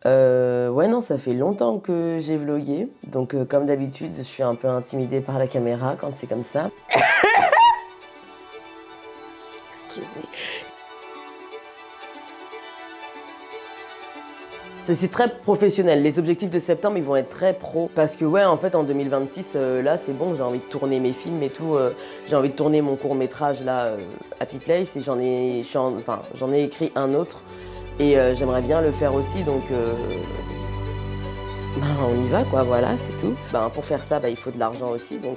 Ouais, non, ça fait longtemps que j'ai vlogué. Donc, comme d'habitude, je suis un peu intimidée par la caméra quand c'est comme ça. Excuse me. C'est très professionnel. Les objectifs de septembre, ils vont être très pro. Parce que, ouais, en fait, en 2026, là, c'est bon, j'ai envie de tourner mes films et tout. J'ai envie de tourner mon court-métrage, là, Happy Place. Et j'en ai écrit un autre. Et j'aimerais bien le faire aussi, donc on y va quoi, voilà, c'est tout. Pour faire ça, il faut de l'argent aussi, donc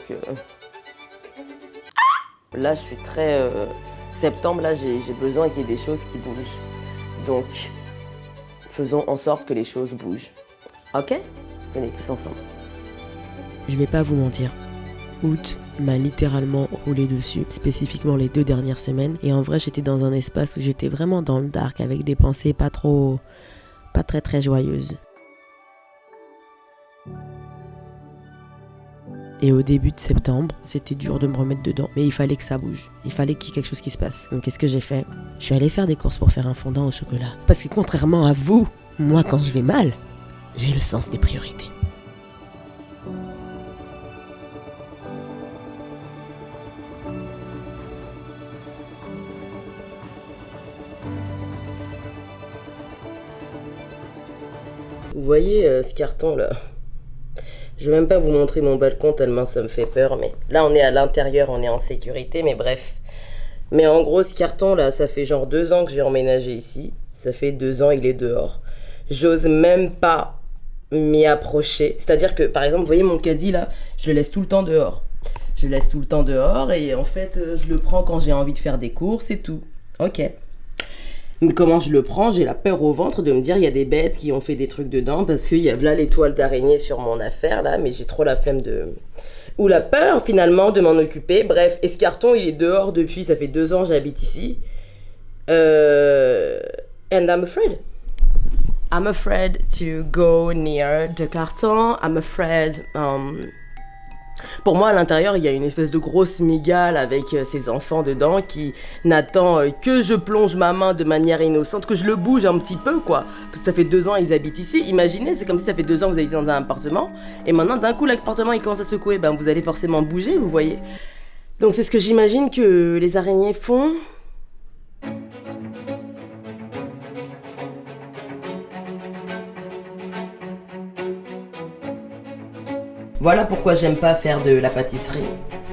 là je suis très... septembre, là j'ai besoin qu'il y ait des choses qui bougent. Donc faisons en sorte que les choses bougent. Ok? Venez tous ensemble. Je vais pas vous mentir. Août m'a littéralement roulé dessus, spécifiquement les 2 dernières semaines. Et en vrai, j'étais dans un espace où j'étais vraiment dans le dark, avec des pensées pas très très joyeuses. Et au début de septembre, c'était dur de me remettre dedans. Mais il fallait que ça bouge. Il fallait qu'il y ait quelque chose qui se passe. Donc qu'est-ce que j'ai fait? Je suis allée faire des courses pour faire un fondant au chocolat. Parce que contrairement à vous, moi quand je vais mal, j'ai le sens des priorités. Vous voyez ce carton là? Je vais même pas vous montrer mon balcon tellement ça me fait peur, mais là on est à l'intérieur, on est en sécurité, mais bref. Mais en gros ce carton là, ça fait genre 2 ans que j'ai emménagé ici. Ça fait 2 ans il est dehors. J'ose même pas m'y approcher. C'est-à-dire que par exemple, vous voyez mon caddie là, je le laisse tout le temps dehors. Je le laisse tout le temps dehors et en fait je le prends quand j'ai envie de faire des courses et tout. Ok. Mais comment je le prends? J'ai la peur au ventre de me dire il y a des bêtes qui ont fait des trucs dedans parce qu'il y a là les toiles d'araignée sur mon affaire là, mais j'ai trop la flemme de... Ou la peur finalement de m'en occuper. Bref, et ce carton il est dehors depuis, ça fait 2 ans que j'habite ici. And I'm afraid. I'm afraid to go near the carton. I'm afraid... Pour moi, à l'intérieur, il y a une espèce de grosse migale avec ses enfants dedans qui n'attend que je plonge ma main de manière innocente, que je le bouge un petit peu, quoi. Parce que ça fait 2 ans, ils habitent ici. Imaginez, c'est comme si ça fait 2 ans que vous habitez dans un appartement. Et maintenant, d'un coup, l'appartement, il commence à secouer. Vous allez forcément bouger, vous voyez. Donc, c'est ce que j'imagine que les araignées font. Voilà pourquoi j'aime pas faire de la pâtisserie.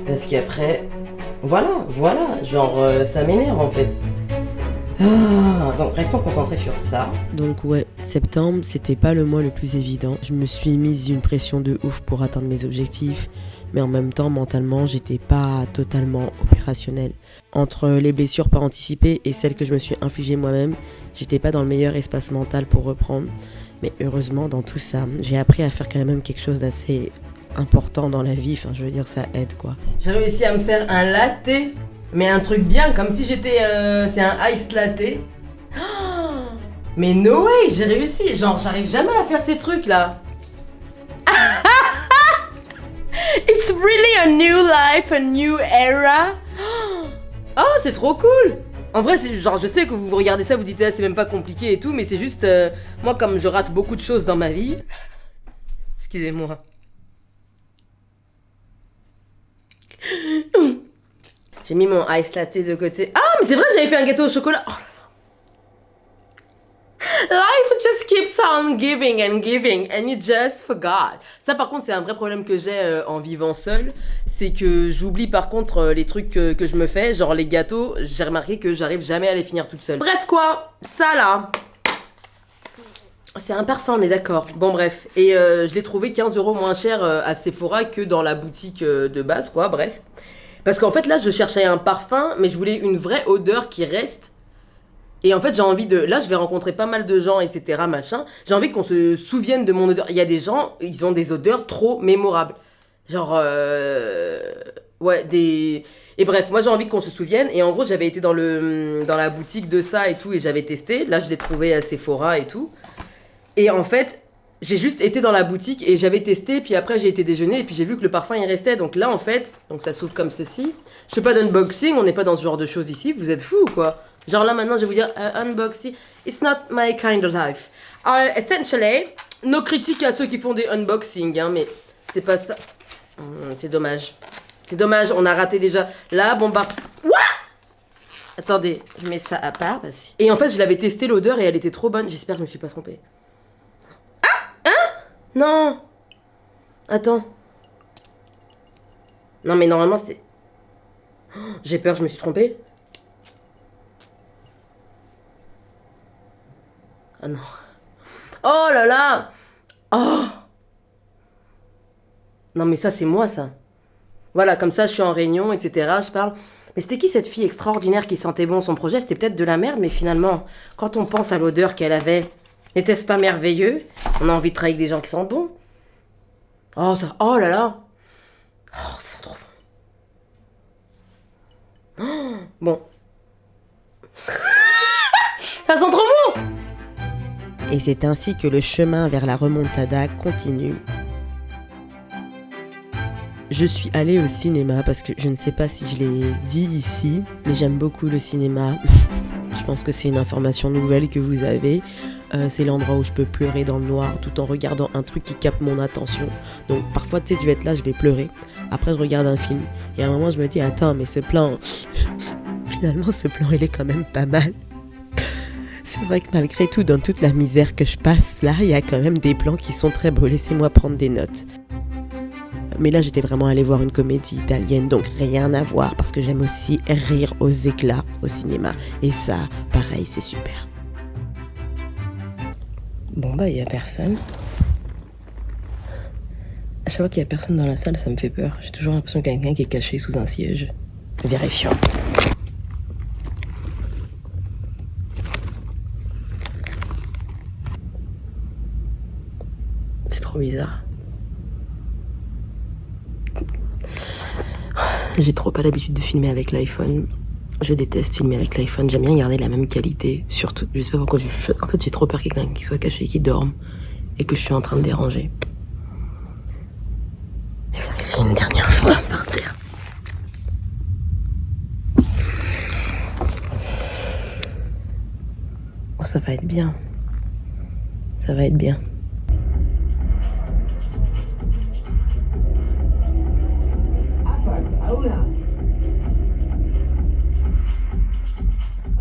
Parce qu'après, voilà, genre ça m'énerve en fait. Donc restons concentrés sur ça. Donc ouais, septembre, c'était pas le mois le plus évident. Je me suis mise une pression de ouf pour atteindre mes objectifs. Mais en même temps, mentalement, j'étais pas totalement opérationnelle. Entre les blessures pas anticipées et celles que je me suis infligées moi-même, j'étais pas dans le meilleur espace mental pour reprendre. Mais heureusement, dans tout ça, j'ai appris à faire quand même quelque chose d'assez important dans la vie, enfin je veux dire ça aide quoi. J'ai réussi à me faire un latte, mais un truc bien, comme si j'étais... c'est un iced latte. Oh, mais no way, j'ai réussi, genre j'arrive jamais à faire ces trucs là. It's really a new life, a new era. Oh, c'est trop cool. En vrai, c'est genre, je sais que vous regardez ça, vous dites ah, c'est même pas compliqué et tout, mais c'est juste, moi comme je rate beaucoup de choses dans ma vie, excusez-moi. J'ai mis mon ice latte de côté. Ah, mais c'est vrai, j'avais fait un gâteau au chocolat. Oh là là. Life just keeps on giving and you just forgot. Ça, par contre, c'est un vrai problème que j'ai en vivant seule. C'est que j'oublie, par contre, les trucs que je me fais. Genre les gâteaux, j'ai remarqué que j'arrive jamais à les finir toute seule. Bref, quoi, ça là. C'est un parfum, on est d'accord. Bon, bref. Et je l'ai trouvé 15 € moins cher à Sephora que dans la boutique de base, quoi, bref. Parce qu'en fait, là, je cherchais un parfum, mais je voulais une vraie odeur qui reste. Et en fait, j'ai envie de... Là, je vais rencontrer pas mal de gens, etc., machin. J'ai envie qu'on se souvienne de mon odeur. Il y a des gens, ils ont des odeurs trop mémorables. Genre... Ouais, des... Et bref, moi, j'ai envie qu'on se souvienne. Et en gros, j'avais été dans la boutique de ça et tout, et j'avais testé. Là, je l'ai trouvé à Sephora et tout. Et en fait... J'ai juste été dans la boutique et j'avais testé, puis après j'ai été déjeuner et puis j'ai vu que le parfum il restait. Donc là en fait, donc ça s'ouvre comme ceci. Je fais pas d'unboxing, on n'est pas dans ce genre de choses ici, vous êtes fous ou quoi? Genre là maintenant je vais vous dire unboxing, it's not my kind of life. Essentially, nos critiques à ceux qui font des unboxings, hein, mais c'est pas ça. C'est dommage. C'est dommage, on a raté déjà. Là, bon bah... What? Attendez, je mets ça à part. Vas-y. Et en fait, je l'avais testé l'odeur et elle était trop bonne. J'espère que je me suis pas trompée. Ah! Hein? Non! Attends. Non mais normalement c'était... Oh, j'ai peur, je me suis trompée. Ah non. Oh là là! Oh! Non mais ça c'est moi ça. Voilà, comme ça je suis en réunion, etc. Je parle. Mais c'était qui cette fille extraordinaire qui sentait bon son projet? C'était peut-être de la merde, mais finalement, quand on pense à l'odeur qu'elle avait, n'était-ce pas merveilleux? On a envie de travailler avec des gens qui sentent bon. Oh ça, oh là là! Oh, ça sent trop bon. Oh, bon. Ça sent trop bon! Et c'est ainsi que le chemin vers la remontada continue. Je suis allée au cinéma parce que je ne sais pas si je l'ai dit ici, mais j'aime beaucoup le cinéma. Je pense que c'est une information nouvelle que vous avez. C'est l'endroit où je peux pleurer dans le noir tout en regardant un truc qui capte mon attention. Donc parfois, tu sais, je vais être là, je vais pleurer. Après, je regarde un film. Et à un moment, je me dis, attends, mais ce plan... Finalement, ce plan, il est quand même pas mal. C'est vrai que malgré tout, dans toute la misère que je passe, là, il y a quand même des plans qui sont très beaux. Laissez-moi prendre des notes. Mais là, j'étais vraiment allée voir une comédie italienne, donc rien à voir, parce que j'aime aussi rire aux éclats au cinéma. Et ça, pareil, c'est super. Bon bah, il y a personne. À chaque fois qu'il y a personne dans la salle, ça me fait peur. J'ai toujours l'impression qu'il y a quelqu'un qui est caché sous un siège. Vérifions. C'est trop bizarre. J'ai trop pas l'habitude de filmer avec l'iPhone. Je déteste filmer avec l'iPhone. J'aime bien garder la même qualité. Surtout, je sais pas pourquoi je chuchote. En fait, j'ai trop peur qu'il y ait quelqu'un qui soit caché, qui dorme et que je suis en train de déranger. Je vérifie une dernière fois par terre. Oh, ça va être bien. Ça va être bien.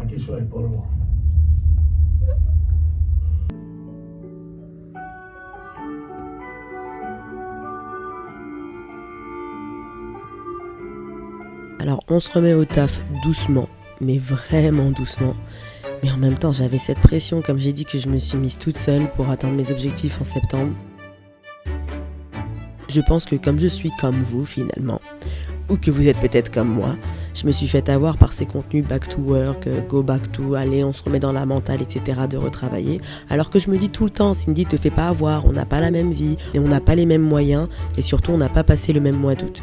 Aquí suena el polvo. Alors, on se remet au taf doucement, mais vraiment doucement. Mais en même temps, j'avais cette pression, comme j'ai dit, que je me suis mise toute seule pour atteindre mes objectifs en septembre. Je pense que comme je suis comme vous, finalement, ou que vous êtes peut-être comme moi, je me suis fait avoir par ces contenus back to work, go back to, allez, on se remet dans la mentale, etc., de retravailler. Alors que je me dis tout le temps, Cindy, te fais pas avoir, on n'a pas la même vie, et on n'a pas les mêmes moyens, et surtout, on n'a pas passé le même mois d'août.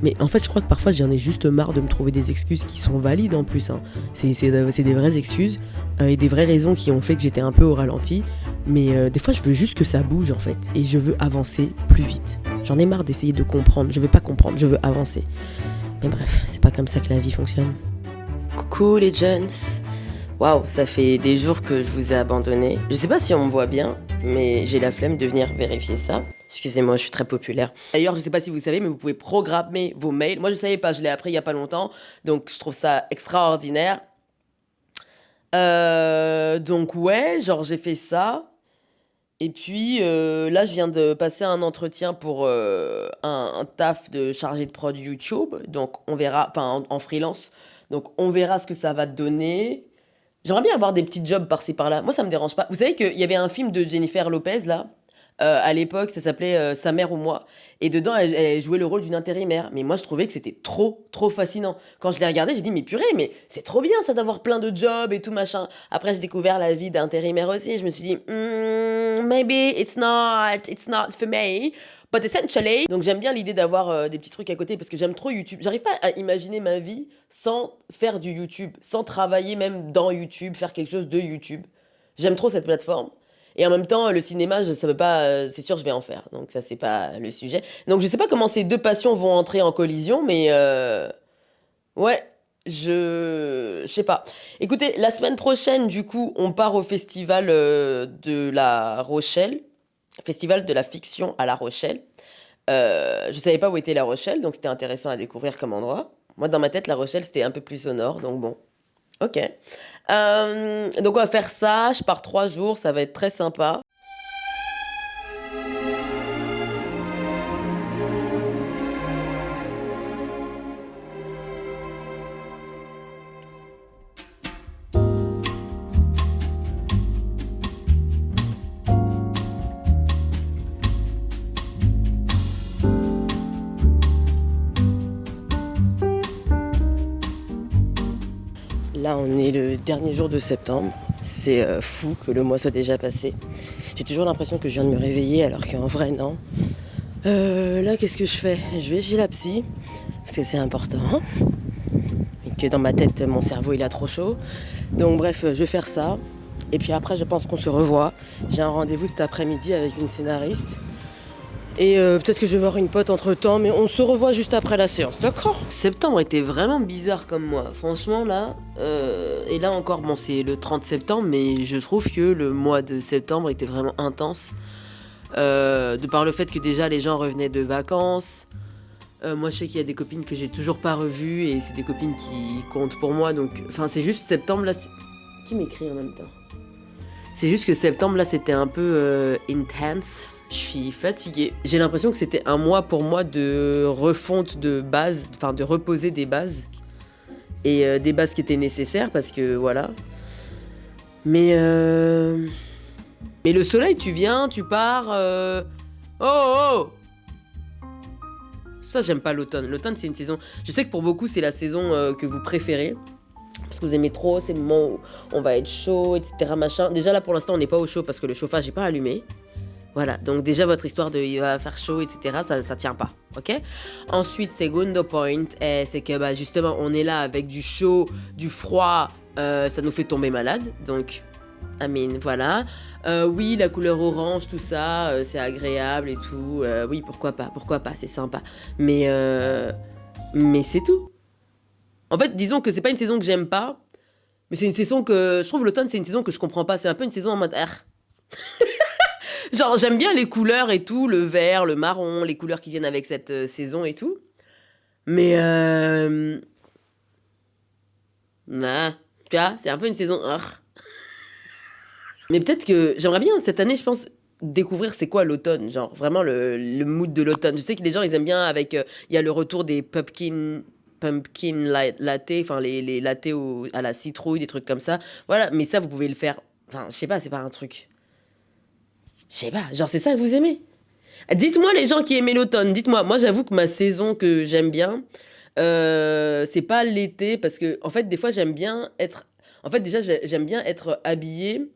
Mais en fait, je crois que parfois, j'en ai juste marre de me trouver des excuses qui sont valides en plus. Hein. C'est des vraies excuses et des vraies raisons qui ont fait que j'étais un peu au ralenti. Mais des fois, je veux juste que ça bouge en fait. Et je veux avancer plus vite. J'en ai marre d'essayer de comprendre. Je veux pas comprendre, je veux avancer. Mais bref, c'est pas comme ça que la vie fonctionne. Coucou les gens. Waouh, ça fait des jours que je vous ai abandonné. Je sais pas si on me voit bien, mais j'ai la flemme de venir vérifier ça. Excusez-moi, je suis très populaire. D'ailleurs, je sais pas si vous savez, mais vous pouvez programmer vos mails. Moi, je savais pas, je l'ai appris il y a pas longtemps, donc je trouve ça extraordinaire. Donc ouais, genre j'ai fait ça. Et puis là, je viens de passer un entretien pour un taf de chargé de prod YouTube. Donc on verra, enfin en freelance. Donc on verra ce que ça va donner. J'aimerais bien avoir des petits jobs par-ci par-là. Moi, ça me dérange pas. Vous savez qu'il y avait un film de Jennifer Lopez, là, à l'époque, ça s'appelait Sa mère ou moi. Et dedans, elle jouait le rôle d'une intérimaire. Mais moi, je trouvais que c'était trop, trop fascinant. Quand je l'ai regardé, j'ai dit, mais purée, mais c'est trop bien, ça, d'avoir plein de jobs et tout, machin. Après, j'ai découvert la vie d'intérimaire aussi. Et je me suis dit, maybe it's not for me. But essentially, donc j'aime bien l'idée d'avoir des petits trucs à côté parce que j'aime trop YouTube. J'arrive pas à imaginer ma vie sans faire du YouTube, sans travailler même dans YouTube, faire quelque chose de YouTube. J'aime trop cette plateforme. Et en même temps, le cinéma, je savais pas, c'est sûr, je vais en faire. Donc ça, c'est pas le sujet. Donc je sais pas comment ces deux passions vont entrer en collision, mais ouais. Je sais pas. Écoutez, la semaine prochaine, du coup, on part au festival de La Rochelle, festival de la fiction à La Rochelle. Je savais pas où était La Rochelle, donc c'était intéressant à découvrir comme endroit. Moi, dans ma tête, La Rochelle, c'était un peu plus au nord, donc bon. Ok. Donc on va faire ça. Je pars 3 jours, ça va être très sympa. Là, on est le dernier jour de septembre. C'est fou que le mois soit déjà passé. J'ai toujours l'impression que je viens de me réveiller alors qu'en vrai, non. Là, qu'est-ce que je fais? Je vais chez la psy, parce que c'est important. Et que dans ma tête, mon cerveau, il a trop chaud. Donc bref, je vais faire ça. Et puis après, je pense qu'on se revoit. J'ai un rendez-vous cet après-midi avec une scénariste. Et peut-être que je vais voir une pote entre temps, mais on se revoit juste après la séance, d'accord? Septembre était vraiment bizarre comme mois, franchement là. Et là encore, bon c'est le 30 septembre, mais je trouve que le mois de septembre était vraiment intense. De par le fait que déjà les gens revenaient de vacances. Moi je sais qu'il y a des copines que j'ai toujours pas revues, et c'est des copines qui comptent pour moi, donc... Enfin c'est juste septembre là... Qui m'écrit en même temps? C'est juste que septembre là c'était un peu intense. Je suis fatiguée. J'ai l'impression que c'était un mois pour moi de refonte de bases, enfin de reposer des bases. Et des bases qui étaient nécessaires parce que voilà. Mais le soleil, tu viens, tu pars. Oh oh! C'est pour ça que j'aime pas l'automne. L'automne, c'est une saison. Je sais que pour beaucoup, c'est la saison que vous préférez. Parce que vous aimez trop, c'est le moment où on va être chaud, etc. Machin. Déjà là, pour l'instant, on n'est pas au chaud parce que le chauffage n'est pas allumé. Voilà, donc déjà votre histoire de il va faire chaud, etc., ça tient pas, ok? Ensuite, segundo point, c'est que bah, justement, on est là avec du chaud, du froid, ça nous fait tomber malade, donc, voilà. Oui, la couleur orange, tout ça, c'est agréable et tout, oui, pourquoi pas, c'est sympa. Mais c'est tout. En fait, disons que c'est pas une saison que j'aime pas, mais c'est une saison que, je trouve l'automne, c'est une saison que je comprends pas, c'est un peu une saison en mode, genre, j'aime bien les couleurs et tout, le vert, le marron, les couleurs qui viennent avec cette saison et tout. Mais tu vois, c'est un peu une saison... Mais peut-être que j'aimerais bien, cette année, je pense, découvrir c'est quoi l'automne. Genre, vraiment le mood de l'automne. Je sais que les gens, ils aiment bien avec... Il y a le retour des pumpkin latte, enfin, les lattés à la citrouille, des trucs comme ça. Voilà, mais ça, vous pouvez le faire... Enfin, je sais pas, c'est pas un truc... Je sais pas, genre c'est ça que vous aimez? Dites-moi les gens qui aimaient l'automne, dites-moi. Moi j'avoue que ma saison que j'aime bien, c'est pas l'été, parce que en fait des fois j'aime bien être... En fait déjà j'aime bien être habillée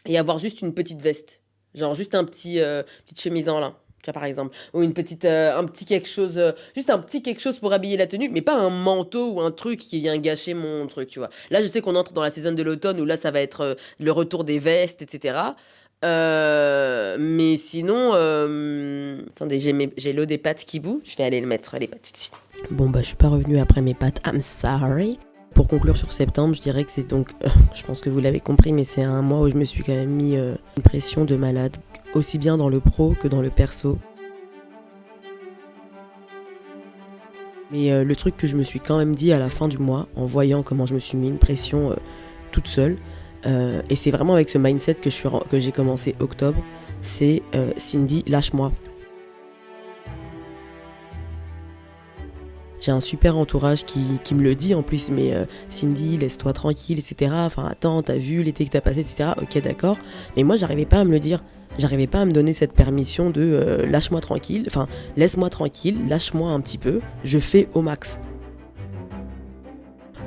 et avoir juste une petite veste. Genre juste petite chemise en lin, tu vois par exemple. Ou un petit quelque chose, juste un petit quelque chose pour habiller la tenue, mais pas un manteau ou un truc qui vient gâcher mon truc, tu vois. Là je sais qu'on entre dans la saison de l'automne où là ça va être le retour des vestes, etc. Mais sinon, attendez, j'ai l'eau des pâtes qui bout. Je vais aller le mettre les pâtes tout de suite. Bon bah je suis pas revenue après mes pâtes. I'm sorry. Pour conclure sur septembre, je dirais que c'est donc, je pense que vous l'avez compris, mais c'est un mois où je me suis quand même mis une pression de malade, aussi bien dans le pro que dans le perso. Mais le truc que je me suis quand même dit à la fin du mois, en voyant comment je me suis mis une pression toute seule, et c'est vraiment avec ce mindset que j'ai commencé octobre, c'est Cindy, lâche-moi. J'ai un super entourage qui me le dit en plus, mais Cindy, laisse-toi tranquille, etc. Enfin, attends, t'as vu l'été que t'as passé, etc. Ok, d'accord. Mais moi, j'arrivais pas à me le dire. J'arrivais pas à me donner cette permission de lâche-moi tranquille, enfin, laisse-moi tranquille, lâche-moi un petit peu, je fais au max.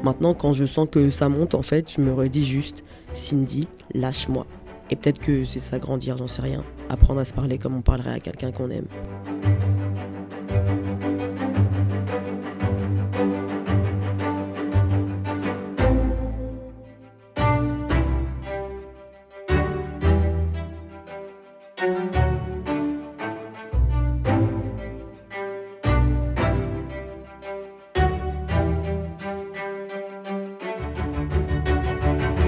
Maintenant, quand je sens que ça monte, en fait, je me redis juste, Cindy, lâche-moi. Et peut-être que c'est ça grandir, j'en sais rien. Apprendre à se parler comme on parlerait à quelqu'un qu'on aime.